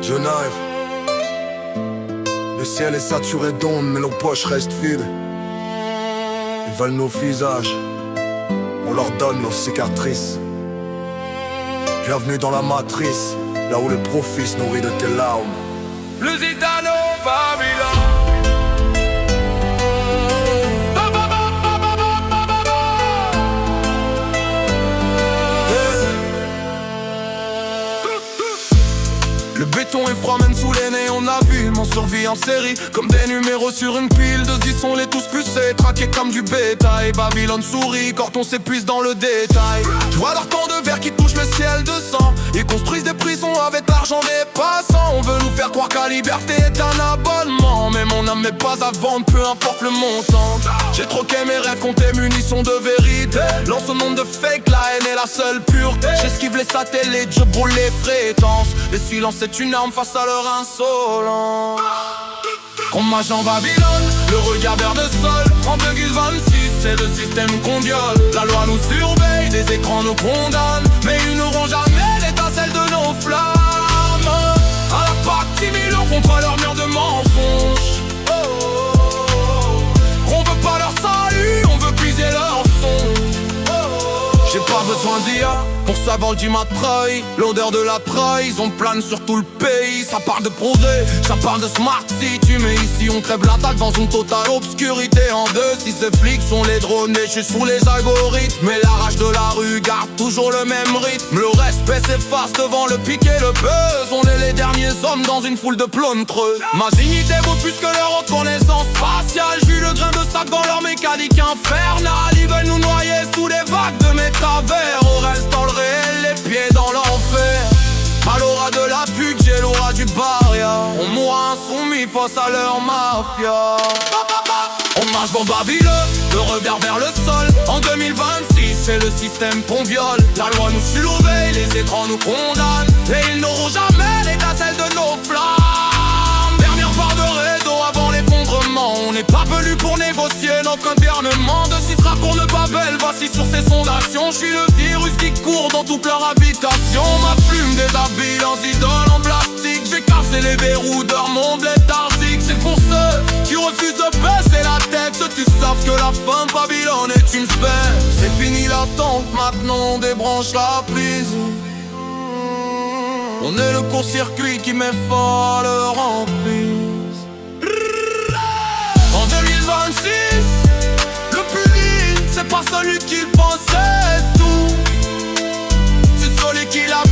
Genève. Le ciel est saturé d'ondes, mais nos poches restent vides. Ils veulent nos visages, on leur donne nos cicatrices. Bienvenue dans la matrice, là où le profit se nourrit de tes larmes. Lusitano, Babylone. Le béton est froid même sous les nez, on a vu mon survie en série. Comme des numéros sur une pile, de 10 on les tous pucés, traqués comme du bétail. Babylone sourit quand on s'épuise dans le détail. Je vois leur temps de verre qui touche le ciel de sang. Ils construisent des prisons avec l'argent des passants. On veut nous faire croire que la liberté est un abonnement, mais mon âme n'est pas à vendre, peu importe le montant. J'ai troqué mes rêves contre des munitions de vérité. Lance au nombre de fake, la haine est la seule pureté. J'esquive les satellites, je brûle les fréquences. Le silence est une arme face à leur insolence. Qu'on marche en Babylone, le regard vers le sol. En 2026, c'est le système qu'on viole. La loi nous surveille, des écrans nous condamnent, mais ils n'auront jamais l'étincelle de nos flammes. À la PAC, 6 000 ans contre leur mur de mensonges. Oh, oh, oh. On veut pas leur salut, on veut puiser leur son. Oh, oh, oh. J'ai pas besoin d'IA pour savoir du matraille. L'odeur de la trahison plane sur tout le pays. Ça parle de projet, ça parle de smart city, mais ici on crève l'attaque dans une totale obscurité. En deux, si ces flics sont les drones, je suis sous les algorithmes. Mais la rage de la rue garde toujours le même rythme. Le respect s'efface devant le pic et le buzz. On est les derniers hommes dans une foule de plombs creuses. Ma dignité vaut plus que leur reconnaissance faciale. J'suis le grain de sac dans leur mécanique infernale. Ils veulent nous noyer sous des vagues de métavers. On reste dans le réel, les pieds dans l'enfer. À l'aura de la pute, j'ai l'aura du baria. On mourra insoumis face à leur mafia. On marche dans Babylone, le regard vers le sol. En 2026, c'est le système qu'on viole. La loi nous surveille, les écrans nous condamnent, et ils n'auront jamais l'étincelle de nos flammes. Dernière part de réseau avant l'effondrement. On n'est pas venu pour négocier notre gouvernement. De 6 raccours de Babel, voici sur ces sondations. Je suis le virus qui court dans toute leur habitation. Ma plume déshabille en idole en plastique. J'ai cassé les verrous de leur monde léthargique. C'est pour ceux qui refusent de baisser la tête. Ceux qui savent que la fin de Babylone est une sphère. C'est fini l'attente, maintenant on débranche la prise. On est le court-circuit qui met fin à leur emprise. En 2026, le public, c'est pas celui qui pensait tout, c'est celui qui l'a